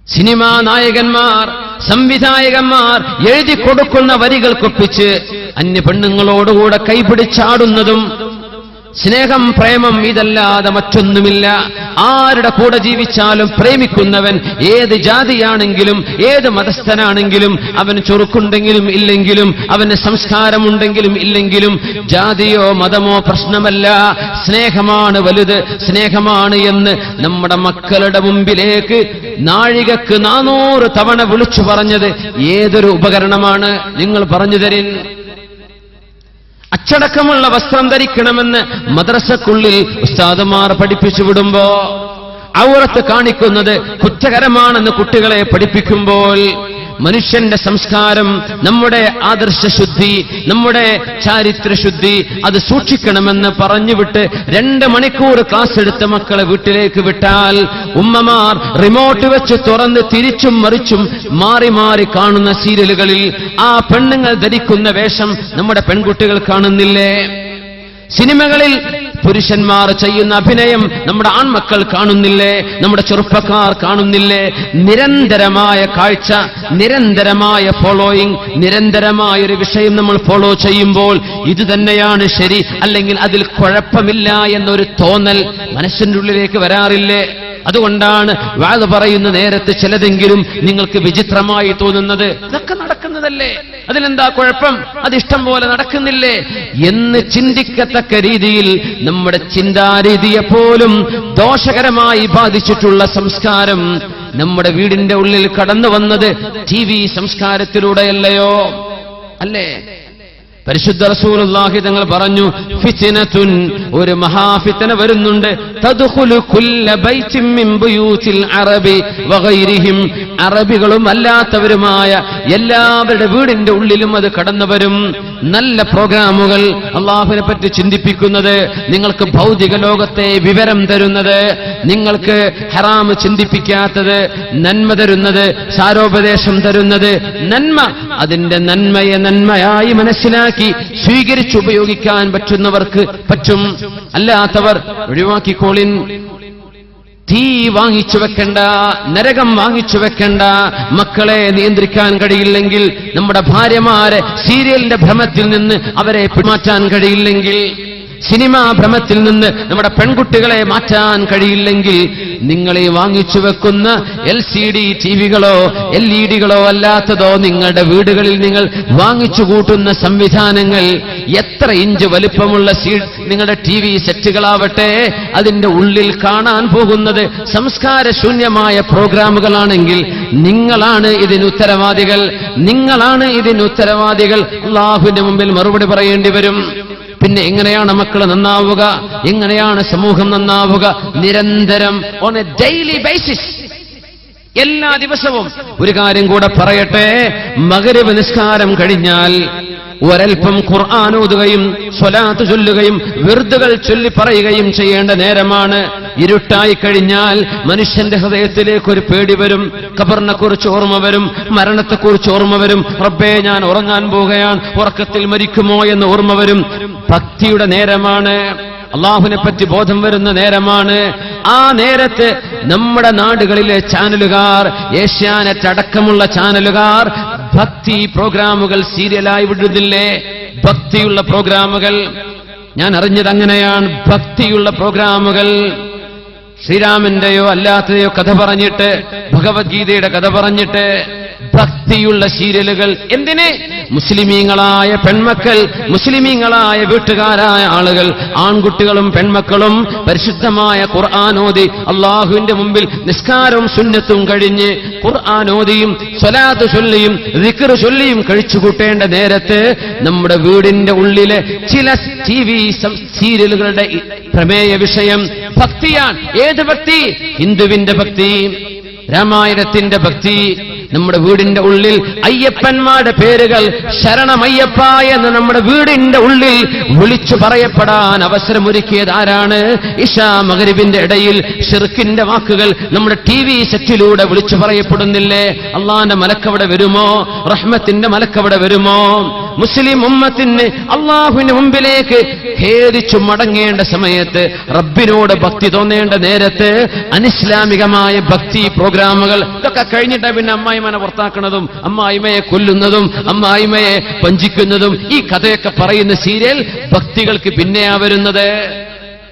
Cinema നായകന്മാർ, സംവിധായകന്മാർ എഴുതി കൊടുക്കുന്ന വരികൾക്കൊപ്പിച്ച് അന്യ പെണ്ണുങ്ങളോടുകൂടെ കൈപിടിച്ചാടുന്നതും, സ്നേഹം പ്രേമം ഇതല്ലാതെ മറ്റൊന്നുമില്ല. ആരുടെ കൂടെ ജീവിച്ചാലും പ്രേമിക്കുന്നവൻ ഏത് ജാതിയാണെങ്കിലും ഏത് മതസ്ഥനാണെങ്കിലും, അവന് ചൊറുക്കുണ്ടെങ്കിലും ഇല്ലെങ്കിലും, അവന് സംസ്കാരമുണ്ടെങ്കിലും ഇല്ലെങ്കിലും, ജാതിയോ മതമോ പ്രശ്നമല്ല, സ്നേഹമാണ് വലുത്, സ്നേഹമാണ് എന്ന് നമ്മുടെ മക്കളുടെ മുമ്പിലേക്ക് നാഴികക്ക് 400 തവണ വിളിച്ചു പറഞ്ഞത് ഏതൊരു ഉപകരണമാണ്? നിങ്ങൾ പറഞ്ഞു തരിൻ. അച്ചടക്കമുള്ള വസ്ത്രം ധരിക്കണമെന്ന് മദ്രസക്കുള്ളിൽ ഉസ്താദുമാർ പഠിപ്പിച്ചു വിടുമ്പോ, ഔറത്ത് കാണിക്കുന്നത് കുറ്റകരമാണെന്ന് കുട്ടികളെ പഠിപ്പിക്കുമ്പോൾ, മനുഷ്യന്റെ സംസ്കാരം, നമ്മുടെ ആദർശശുദ്ധി, നമ്മുടെ ചാരിത്രശുദ്ധി അത് സൂക്ഷിക്കണമെന്ന് പറഞ്ഞുവിട്ട് 2 മണിക്കൂർ ക്ലാസ് എടുത്ത മക്കളെ വീട്ടിലേക്ക് വിട്ടാൽ, ഉമ്മമാർ റിമോട്ട് വെച്ച് തുറന്ന് തിരിച്ചും മറിച്ചും മാറി മാറി കാണുന്ന സീരിയലുകളിൽ ആ പെണ്ണുങ്ങൾ ധരിക്കുന്ന വേഷം നമ്മുടെ പെൺകുട്ടികൾ കാണുന്നില്ലേ? സിനിമകളിൽ പുരുഷന്മാർ ചെയ്യുന്ന അഭിനയം നമ്മുടെ ആൺമക്കൾ കാണുന്നില്ലേ? നമ്മുടെ ചെറുപ്പക്കാർ കാണുന്നില്ലേ? നിരന്തരമായ കാഴ്ച, നിരന്തരമായ ഫോളോയിങ്, നിരന്തരമായ ഒരു വിഷയം നമ്മൾ ഫോളോ ചെയ്യുമ്പോൾ ഇത് തന്നെയാണ് ശരി, അല്ലെങ്കിൽ അതിൽ കുഴപ്പമില്ല എന്നൊരു തോന്നൽ മനസ്സിന്റെ ഉള്ളിലേക്ക് വരാറില്ലേ? അതുകൊണ്ടാണ് വാദ് പറയുന്ന നേരത്ത് ചിലതെങ്കിലും നിങ്ങൾക്ക് വിചിത്രമായി തോന്നുന്നത്. ഇതൊക്കെ നടക്കുന്നതല്ലേ, അതിലെന്താ കുഴപ്പം, അതിഷ്ടം പോലെ നടക്കുന്നില്ലേ എന്ന് ചിന്തിക്കത്തക്ക രീതിയിൽ നമ്മുടെ ചിന്താരീതിയെ പോലും ദോഷകരമായി ബാധിച്ചിട്ടുള്ള സംസ്കാരം നമ്മുടെ വീടിന്റെ ഉള്ളിൽ കടന്നു വന്നത് TV സംസ്കാരത്തിലൂടെയല്ലയോ? അല്ലേ? പരിശുദ്ധ റസൂലുള്ളാഹി തങ്ങൾ പറഞ്ഞു, ഫിത്നത്തുൻ, ഒരു മഹാഫിത്ന വരുന്നുണ്ട്, തദ്ഖുലു കുല്ല ബൈത്തിൻ മിൻ ബുയൂതിൽ അറബി വഗൈരിഹിം, അറബികളും അല്ലാത്തവരുമായ എല്ലാവരുടെ വീടിന്റെ ഉള്ളിലും അത് കടന്നു വരും. നല്ല പ്രോഗ്രാമുകൾ, അള്ളാഹുവിനെ പറ്റി ചിന്തിപ്പിക്കുന്നത്, നിങ്ങൾക്ക് ഭൗതിക ലോകത്തെ വിവരം തരുന്നത്, നിങ്ങൾക്ക് ഹറാം ചിന്തിപ്പിക്കാത്തത്, നന്മ തരുന്നത്, സാരോപദേശം തരുന്നത്, നന്മ, അതിന്റെ നന്മയെ നന്മയായി മനസ്സിലാക്കി സ്വീകരിച്ചുപയോഗിക്കാൻ പറ്റുന്നവർക്ക് പറ്റും, അല്ലാത്തവർ ഒഴിവാക്കിക്കോളിൻ. തീ വാങ്ങിച്ചു വെക്കണ്ട, നരകം വാങ്ങിച്ചു വെക്കണ്ട. മക്കളെ നിയന്ത്രിക്കാൻ കഴിയില്ലെങ്കിൽ, നമ്മുടെ ഭാര്യമാരെ സീരിയലിന്റെ ഭ്രമത്തിൽ നിന്ന് അവരെ മാറ്റാൻ കഴിയില്ലെങ്കിൽ, സിനിമാ ഭ്രമത്തിൽ നിന്ന് നമ്മുടെ പെൺകുട്ടികളെ മാറ്റാൻ കഴിയില്ലെങ്കിൽ, നിങ്ങൾ ഈ വാങ്ങിച്ചു വെക്കുന്ന LCD ടിവികളോ LED-കളോ അല്ലാത്തതോ നിങ്ങളുടെ വീടുകളിൽ നിങ്ങൾ വാങ്ങിച്ചു കൂട്ടുന്ന സംവിധാനങ്ങൾ, എത്ര ഇഞ്ച് വലിപ്പമുള്ള നിങ്ങളുടെ TV സെറ്റുകളാവട്ടെ, അതിന്റെ ഉള്ളിൽ കാണാൻ പോകുന്നത് സംസ്കാരശൂന്യമായ പ്രോഗ്രാമുകളാണെങ്കിൽ നിങ്ങളാണ് ഇതിന് ഉത്തരവാദികൾ, നിങ്ങളാണ് ഇതിന് ഉത്തരവാദികൾ. അല്ലാഹുവിന്റെ മുമ്പിൽ മറുപടി പറയേണ്ടി വരും. പിന്നെ എങ്ങനെയാണ് മക്കൾ നന്നാവുക? എങ്ങനെയാണ് സമൂഹം നന്നാവുക? നിരന്തരം, ഓൺ എ ഡെയിലി ബേസിസ്, എല്ലാ ദിവസവും. ഒരു കാര്യം കൂടെ പറയട്ടെ, മഗ്രിബ് നിസ്കാരം കഴിഞ്ഞാൽ ഒരൽപ്പം ഖുർആൻ ഓതുകയും സ്വലാത്ത് ചൊല്ലുകയും വിർദുകൾ ചൊല്ലി പറയുകയും ചെയ്യേണ്ട നേരമാണ്. ഇരുട്ടായി കഴിഞ്ഞാൽ മനുഷ്യന്റെ ഹൃദയത്തിലേക്ക് ഒരു പേടി വരും, ഖബറിനെ കുറിച്ച് ഓർമ്മ വരും, മരണത്തെക്കുറിച്ച് ഓർമ്മ വരും, റബ്ബേ ഞാൻ ഉറങ്ങാൻ പോവുകയാണ്, ഉറക്കത്തിൽ മരിക്കുമോ എന്ന് ഓർമ്മ വരും. ഭക്തിയുടെ നേരമാണ്, അള്ളാഹുവിനെ പറ്റി ബോധം വരുന്ന നേരമാണ്. ആ നേരത്ത് നമ്മുടെ നാടുകളിലെ ചാനലുകാർ, ഏഷ്യാനെറ്റ് അടക്കമുള്ള ചാനലുകാർ ഭക്തി പ്രോഗ്രാമുകൾ സീരിയലായി വിടുന്നില്ലേ? ഭക്തിയുള്ള പ്രോഗ്രാമുകൾ. ഞാൻ അറിഞ്ഞത് അങ്ങനെയാണ്. ഭക്തിയുള്ള പ്രോഗ്രാമുകൾ, ശ്രീരാമന്റെയോ അല്ലാത്തതെയോ കഥ പറഞ്ഞിട്ട്, ഭഗവത്ഗീതയുടെ കഥ പറഞ്ഞിട്ട്, ഭക്തിയുള്ള സീരിയലുകൾ. എന്തിന്? മുസ്ലിമീങ്ങളായ പെൺമക്കൾ, മുസ്ലിമീങ്ങളായ വീട്ടുകാരായ ആളുകൾ, ആൺകുട്ടികളും പെൺമക്കളും പരിശുദ്ധമായ ഖുർആൻ ഓതി അള്ളാഹുവിന്റെ മുമ്പിൽ നിസ്കാരവും സുന്നത്തും കഴിഞ്ഞ് ഖുർആൻ ഓതിയും സ്വലാത്ത് ചൊല്ലിയും ദിക്ർ ചൊല്ലിയും കഴിച്ചുകൂട്ടേണ്ട നേരത്ത് നമ്മുടെ വീടിന്റെ ഉള്ളിലെ ചില TV സീരിയലുകളുടെ പ്രമേയ വിഷയം ഭക്തിയാണ്. ഏത് ഭക്തി? ഹിന്ദുവിന്റെ ഭക്തി, രാമായണത്തിന്റെ ഭക്തി, നമ്മുടെ വീടിന്റെ ഉള്ളിൽ അയ്യപ്പന്മാരുടെ പേരുകൾ ശരണമയ്യപ്പ എന്ന് നമ്മുടെ വീടിന്റെ ഉള്ളിൽ വിളിച്ചു പറയപ്പെടാൻ അവസരമൊരുക്കിയത് ആരാണ്? ഇശാ മഗ്രിബിന്റെ ഇടയിൽ ശിർക്കിന്റെ വാക്കുകൾ നമ്മുടെ TV സെറ്റിലൂടെ വിളിച്ചു പറയപ്പെടുന്നില്ലേ? അള്ളാന്റെ മലക്കവിടെ വരുമോ? റഹ്മത്തിന്റെ മലക്കവിടെ വരുമോ? മുസ്ലിം ഉമ്മത്തിന് അള്ളാഹുവിന്റെ മുമ്പിലേക്ക് ഖേദിച്ചു മടങ്ങേണ്ട സമയത്ത്, റബ്ബിനോട് ഭക്തി തോന്നേണ്ട നേരത്ത് അനിസ്ലാമികമായ ഭക്തി പ്രോഗ്രാമുകൾ ഇതൊക്കെ കഴിഞ്ഞിട്ട് പിന്നെ അമ്മായിമാനെ പുറത്താക്കുന്നതും അമ്മായിമയെ കൊല്ലുന്നതും അമ്മായിമയെ വഞ്ചിക്കുന്നതും ഈ കഥയൊക്കെ പറയുന്ന സീരിയൽ ഭക്തികൾക്ക് പിന്നെയാ വരുന്നത്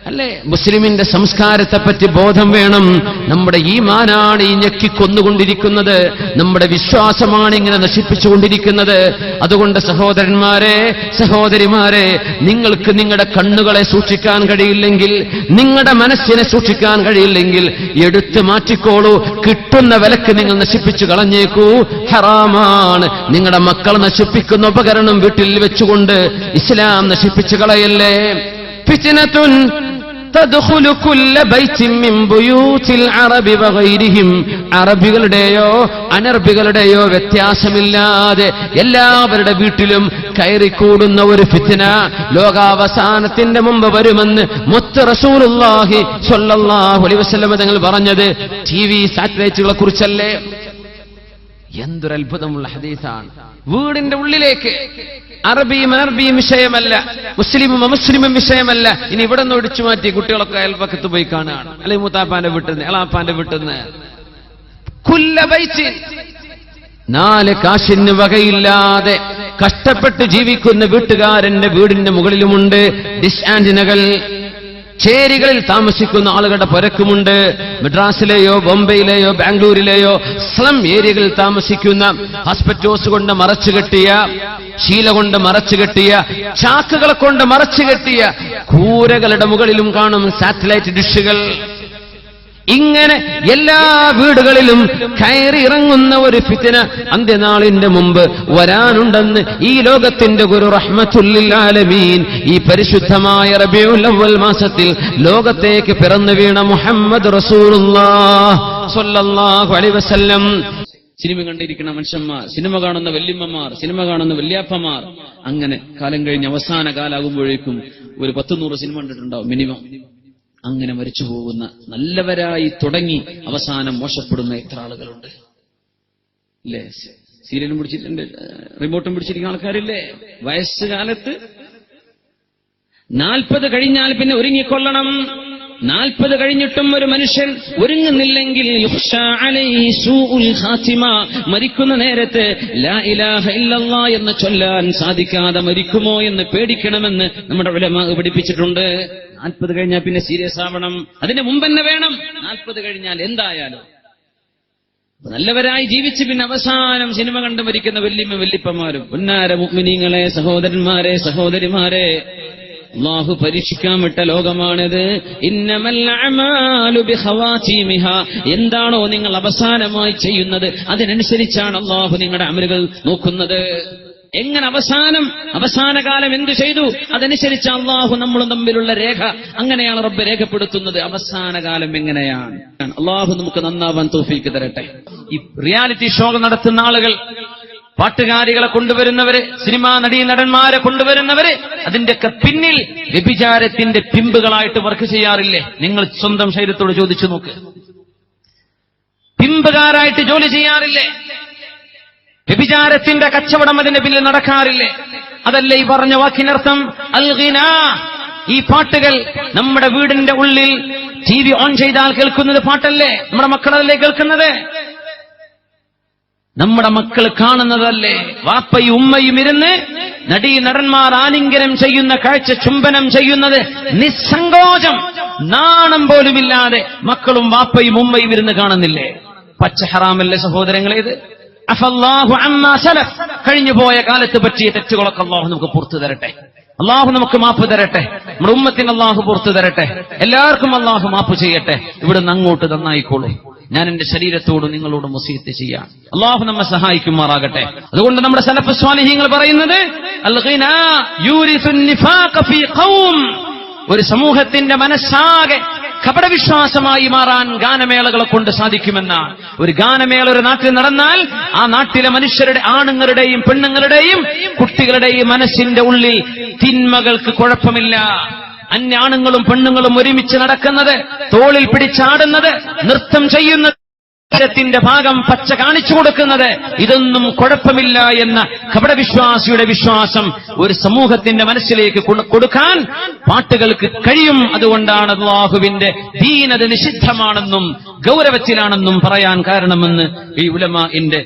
അല്ലേ? മുസ്ലിമിന്റെ സംസ്കാരത്തെപ്പറ്റി ബോധം വേണം. നമ്മുടെ ഈമാനാണ് ഈ ഞെക്കിക്കൊന്നുകൊണ്ടിരിക്കുന്നത്, നമ്മുടെ വിശ്വാസമാണ് ഇങ്ങനെ നശിപ്പിച്ചുകൊണ്ടിരിക്കുന്നത്. അതുകൊണ്ട് സഹോദരന്മാരെ, സഹോദരിമാരെ, നിങ്ങൾക്ക് നിങ്ങളുടെ കണ്ണുകളെ സൂക്ഷിക്കാൻ കഴിയില്ലെങ്കിൽ, നിങ്ങളുടെ മനസ്സിനെ സൂക്ഷിക്കാൻ കഴിയില്ലെങ്കിൽ എടുത്തു മാറ്റിക്കോളൂ. കിട്ടുന്ന വിലക്ക് നിങ്ങൾ നശിപ്പിച്ചു കളഞ്ഞേക്കൂ. ഹറാമാണ്. നിങ്ങളുടെ മക്കൾ നശിപ്പിക്കുന്ന ഉപകരണം വീട്ടിൽ വെച്ചുകൊണ്ട് ഇസ്ലാം നശിപ്പിച്ചു കളയല്ലേ. ഫിത്നത്തുൻ തദ്ഖുലു കുല്ല ബൈത്തിൻ മിൻ ബുയൂതിൽ അറബി വഗൈരിഹിം. അറബികളുടെയോ അനർബികളുടെയോ വ്യത്യാസമില്ലാതെ എല്ലാവരുടെ വീട്ടിലും കയറിക്കൂടുന്ന ഒരു ഫിത്ന ലോകാവസാനത്തിന്റെ മുമ്പ് വരുമെന്ന് മുത്ത് റസൂലുള്ളാഹി സ്വല്ലല്ലാഹു അലൈഹി വസല്ലം തങ്ങൾ പറഞ്ഞത് TV സാറ്റലൈറ്റുകളെ കുറിച്ചല്ലേ? എന്തൊരു അത്ഭുതമുള്ള ഹദീസാണ്. വീടിന്റെ ഉള്ളിലേക്ക് അറബിയും അനർബിയും വിഷയമല്ല, മുസ്ലിമും അമുസ്ലിമും വിഷയമല്ല. ഇനി ഇവിടെ നിന്ന് ഒടിച്ചു മാറ്റി കുട്ടികളൊക്കെ അയൽപക്കത്ത് പോയി കാണുകയാണ്, അല്ലെങ്കിൽ മൂത്താപ്പാന്റെ വീട്ടിൽ നിന്ന്, എളാപ്പാന്റെ വീട്ടിൽ നിന്ന്. നാല് കാശിന് വകയില്ലാതെ കഷ്ടപ്പെട്ട് ജീവിക്കുന്ന വീട്ടുകാരന്റെ വീടിന്റെ മുകളിലുമുണ്ട് ഡിഷ് ആന്റിനകൾ. ചേരികളിൽ താമസിക്കുന്ന ആളുകളുടെ പരക്കുമുണ്ട്. മദ്രാസിലെയോ ബോംബെയിലെയോ ബാംഗ്ലൂരിലെയോ സ്ലം ഏരിയകളിൽ താമസിക്കുന്ന ഹോസ്പിറ്റോസ് കൊണ്ട് മറച്ചുകെട്ടിയ, ശീല കൊണ്ട് മറച്ചുകെട്ടിയ, ചാക്കുകളെ കൊണ്ട് മറച്ചുകെട്ടിയ കൂരകളുടെ മുകളിലും കാണും സാറ്റലൈറ്റ് ഡിഷുകൾ. ഇങ്ങനെ എല്ലാ വീടുകളിലും കയറി ഇറങ്ങുന്ന ഒരു ഫിത്ന അന്ത്യനാളിന്റെ മുമ്പ് വരാനുണ്ടെന്ന് ഈ ലോകത്തിന്റെ ഗുരു റഹ്മത്തുല്ലിൽ ആലമീൻ ഈ പരിശുദ്ധമായ റബീഉൽ അവ്വൽ മാസത്തിൽ ലോകത്തേക്ക് പിറന്നു വീണ മുഹമ്മദ് റസൂലുള്ളാഹ് സ്വല്ലല്ലാഹു അലൈഹി വസല്ലം. സിനിമ കണ്ടിരിക്കുന്ന മനുഷ്യന്മാർ, സിനിമ കാണുന്ന വല്യമ്മമാർ, സിനിമ കാണുന്ന വല്യാപ്പമാർ, അങ്ങനെ കാലം കഴിഞ്ഞ് അവസാന കാലാകുമ്പോഴേക്കും ഒരു 10-100 സിനിമ കണ്ടിട്ടുണ്ടാവും മിനിമം. അങ്ങനെ മരിച്ചു പോകുന്ന, നല്ലവരായി തുടങ്ങി അവസാനം മോശപ്പെടുന്ന എത്ര ആളുകളുണ്ട് അല്ലേ? സീരിയലും പിടിച്ചിട്ടുണ്ട്, റിമോട്ടും പിടിച്ചിരിക്കുന്ന ആൾക്കാരില്ലേ? വയസ്സുകാലത്ത് 40 കഴിഞ്ഞാൽ പിന്നെ ഒരുങ്ങിക്കൊള്ളണം. 40 കഴിഞ്ഞിട്ടും ഒരു മനുഷ്യൻ ഒരുങ്ങുന്നില്ലെങ്കിൽ മരിക്കുന്ന നേരത്ത് ലാ ഇലാഹ ഇല്ലല്ലാഹ് എന്ന് ചൊല്ലാൻ സാധിക്കാതെ മരിക്കുമോ എന്ന് പേടിക്കണമെന്ന് നമ്മുടെ ഉലമാ പഠിപ്പിച്ചിട്ടുണ്ട്. 40 കഴിഞ്ഞാൽ പിന്നെ സീരിയസ് ആവണം. അതിന് മുമ്പ് തന്നെ വേണം. 40 കഴിഞ്ഞാൽ എന്തായാലും നല്ലവരായി ജീവിച്ച് പിന്നെ അവസാനം സിനിമ കണ്ടു മരിക്കുന്ന വല്യമ്മ വല്യപ്പന്മാരും. പൊന്നാര മുഅ്മിനീങ്ങളെ, സഹോദരന്മാരെ, സഹോദരിമാരെ, അല്ലാഹു പരീക്ഷിക്കാൻ വിട്ട ലോകമാണിത്. ഇന്നമൽ അഅമാലു ബിഖവാതീമിഹാ. എന്താണോ നിങ്ങൾ അവസാനമായി ചെയ്യുന്നത് അതിനനുസരിച്ചാണ് അല്ലാഹു നിങ്ങളുടെ അമലുകൾ നോക്കുന്നത്. എങ്ങനെ അവസാന കാലം എന്ത് ചെയ്തു അതനുസരിച്ച് അല്ലാഹു നമ്മളും തമ്മിലുള്ള രേഖ, അങ്ങനെയാണ് റബ്ബ് രേഖപ്പെടുത്തുന്നത്. അവസാന കാലം എങ്ങനെയാണ്? അല്ലാഹു നമുക്ക് നന്നാവാൻ തൗഫീക്ക് തരട്ടെ. ഈ റിയാലിറ്റി ഷോ നടത്തുന്ന ആളുകൾ, പാട്ടുകാരികളെ കൊണ്ടുവരുന്നവര്, സിനിമാ നടീ നടന്മാരെ കൊണ്ടുവരുന്നവര്, അതിന്റെയൊക്കെ പിന്നിൽ വ്യഭിചാരത്തിന്റെ പിമ്പുകളായിട്ട് വർക്ക് ചെയ്യാറില്ലേ? നിങ്ങൾ സ്വന്തം ശരീരത്തോട് ചോദിച്ചു നോക്ക്. പിമ്പുകാരായിട്ട് ജോലി ചെയ്യാറില്ലേ? വ്യഭിചാരത്തിന്റെ കച്ചവടം അതിന്റെ പിന്നിൽ നടക്കാറില്ലേ? അതല്ലേ ഈ പറഞ്ഞ വാക്കിനർത്ഥം? അൽ ഗിനാ. ഈ പാട്ടുകൾ നമ്മുടെ വീടിന്റെ ഉള്ളിൽ TV ഓൺ ചെയ്താൽ കേൾക്കുന്നത് പാട്ടല്ലേ? നമ്മുടെ മക്കളല്ലേ കേൾക്കുന്നത്? നമ്മുടെ മക്കൾ കാണുന്നതല്ലേ? വാപ്പയും ഉമ്മയും ഇരുന്ന് നടീ നടന്മാർ ആലിംഗനം ചെയ്യുന്ന കാഴ്ച, ചുംബനം ചെയ്യുന്നത് നിസ്സങ്കോചം, നാണം പോലുമില്ലാതെ മക്കളും വാപ്പയും ഉമ്മയും ഇരുന്ന് കാണുന്നില്ലേ? പച്ച ഹറാമല്ലേ സഹോദരങ്ങളെ ഇത്? അഫല്ലാഹു അമ്മാ സലഫ്. കഴിഞ്ഞു പോയ കാലത്ത് പറ്റിയ തെറ്റുകളൊക്കെ അല്ലാഹു നമുക്ക് പുറത്തു തരട്ടെ. അല്ലാഹു നമുക്ക് മാപ്പ് തരട്ടെ. നമ്മുടെ ഉമ്മത്തിന് അല്ലാഹു പുറത്തു തരട്ടെ. എല്ലാവർക്കും അല്ലാഹു മാപ്പ് ചെയ്യട്ടെ. ഇവിടുന്ന് അങ്ങോട്ട് നന്നായിക്കോളൂ. ഞാൻ എന്റെ ശരീരത്തോട് നിങ്ങളോട് വസിയത്ത് ചെയ്യാം. അല്ലാഹു നമ്മെ സഹായിക്കുമാറാകട്ടെ. അതുകൊണ്ട് നമ്മുടെ സലഫ് സ്വാലിഹീങ്ങൾ പറയുന്നത് അൽ ഗിനാ യൂരിസുൻ നിഫാഖ ഫീ ഖൗം. ഒരു സമൂഹത്തിന്റെ മനസ്സാകെ കപടവിശ്വാസമായി മാറാൻ ഗാനമേളകളെ കൊണ്ട് സാധിക്കുമെന്നാണ്. ഒരു ഗാനമേള ഒരു നാട്ടിൽ നടന്നാൽ ആ നാട്ടിലെ മനുഷ്യരുടെ, ആണുങ്ങളുടെയും പെണ്ണുങ്ങളുടെയും കുട്ടികളുടെയും മനസ്സിന്റെ ഉള്ളിൽ തിന്മകൾക്ക് കുഴപ്പമില്ല. അന്യാണുങ്ങളും പെണ്ണുങ്ങളും ഒരുമിച്ച് നടക്കുന്നത്, തോളിൽ പിടിച്ചാടുന്നത്, നൃത്തം ചെയ്യുന്നത്, ത്തിന്റെ ഭാഗം പച്ച കാണിച്ചു കൊടുക്കുന്നത്, ഇതൊന്നും കുഴപ്പമില്ല എന്ന കപടവിശ്വാസിയുടെ വിശ്വാസം ഒരു സമൂഹത്തിന്റെ മനസ്സിലേക്ക് കൊടുക്കാൻ പാട്ടുകൾക്ക് കഴിയും. അതുകൊണ്ടാണ് അല്ലാഹുവിന്റെ ദീൻ അത് നിഷിദ്ധമാണെന്നും ഗൗരവത്തിലാണെന്നും പറയാൻ കാരണമെന്ന് ഈ ഉലമാഇന്റെ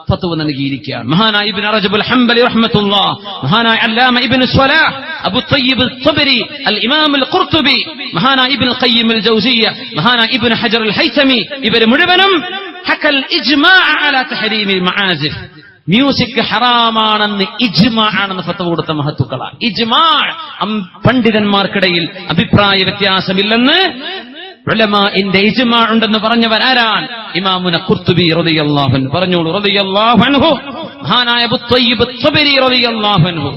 ഫത്വ നൽകിയിരിക്കുകയാണ്. മഹാനായ ഇബ്നു റജബുൽ ഹംബലി റഹ്മത്തുള്ളാഹ്, മഹാനായ അല്ലാമ ഇബ്നു സ്വലാഹ്, അബു തയ്യിബ് അൽ-ത്വബരി, അൽ ഇമാം അൽ-ഖുർതുബി, മഹാനായ ഇബ്നു ഖയ്യിം അൽ-ജൗസിയ്യ, മഹാനായ ഇബ്നു ഹജർ അൽ-ഹൈതമി, ഇവർ മുഴുവനും ഹക്കൽ ഇജ്മാഅ അലാ തഹരീമിൽ മആസിഫ്, മ്യൂസിക് ഹറാമാണെന്ന് ഇജ്മാ ആണെന്ന് ഫത്വ കൊടുത്ത മഹത്തുക്കളാണ്. ഇജ്മാ, പണ്ഡിതന്മാർക്കിടയിൽ അഭിപ്രായ വ്യത്യാസമില്ലെന്ന് ഉലമാഇന്റെ ഇജ്മാ ഉണ്ടെന്ന് പറഞ്ഞവരാരാണ്? ഇമാമുന ഖുർതുബി റളിയല്ലാഹു അൻഹു പറഞ്ഞോളൂ. റളിയല്ലാഹു അൻഹു, മഹാനായ അബൂ ത്വയ്യിബ് അത്ത്-ത്വബരി റളിയല്ലാഹു അൻഹു,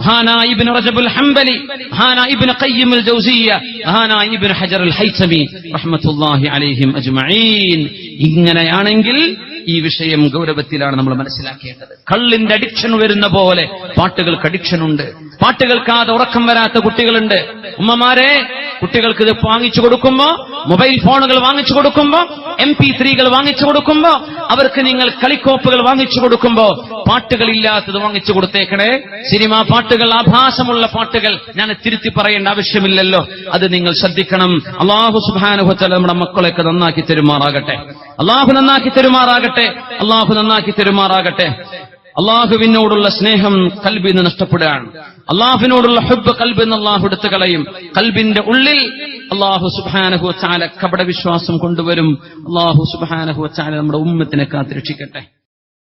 മഹാനായ ഇബ്നു റജബുൽ ഹംബലി, മഹാനായ ഇബ്നു ഖയ്യിം അൽ-ജൗസിയ്യ, മഹാനായ ഇബ്നു ഹജർ അൽ-ഹൈതമി റഹ്മത്തുള്ളാഹി അലൈഹിം അജ്മഈൻ. ഇങ്ങനെയാണെങ്കിൽ ഈ വിഷയം ഗൗരവത്തിലാണ് നമ്മൾ മനസ്സിലാക്കേണ്ടത്. കള്ളിന്റെ അഡിക്ഷൻ വരുന്ന പോലെ പാട്ടുകൾക്ക് അഡിക്ഷൻ ഉണ്ട്. പാട്ട് കേൾക്കാതെ ഉറക്കം വരാത്ത കുട്ടികളുണ്ട്. ഉമ്മമാരെ, കുട്ടികൾക്ക് ഇത് വാങ്ങിച്ചു കൊടുക്കുമ്പോ, മൊബൈൽ ഫോണുകൾ വാങ്ങിച്ചു കൊടുക്കുമ്പോ, MP3കൾ വാങ്ങിച്ചു കൊടുക്കുമ്പോ, അവർക്ക് നിങ്ങൾ കളിക്കോപ്പുകൾ വാങ്ങിച്ചു കൊടുക്കുമ്പോ പാട്ടുകളില്ലാത്തത് വാങ്ങിച്ചു കൊടുത്തേക്കണേ. സിനിമാ പാട്ടുകൾ, ആഭാസമുള്ള പാട്ടുകൾ ഞാൻ തിരുത്തി പറയേണ്ട ആവശ്യമില്ലല്ലോ, അത് നിങ്ങൾ ശ്രദ്ധിക്കണം. അല്ലാഹു സുബ്ഹാനഹു വ തആല നമ്മുടെ മക്കളെയൊക്കെ നന്നാക്കി തരുമാറാകട്ടെ. അല്ലാഹു നന്നാക്കി തരുമാറാകട്ടെ. അല്ലാഹു നന്നാക്കി തരുമാറാകട്ടെ. അള്ളാഹുവിനോടുള്ള സ്നേഹം കൽബിൽ നിന്ന് നഷ്ടപ്പെടുകയാണ്. അള്ളാഹുവിനോടുള്ള ഹുബ്ബ് കൽബിൽ നിന്ന് അള്ളാഹു എടുത്തു കളയും. കൽബിന്റെ ഉള്ളിൽ അള്ളാഹു സുബ്ഹാനഹു വ തആല കപട വിശ്വാസം കൊണ്ടുവരും. അള്ളാഹു സുബ്ഹാനഹു വ തആല നമ്മുടെ ഉമ്മത്തിനെ കാത്തുരക്ഷിക്കട്ടെ.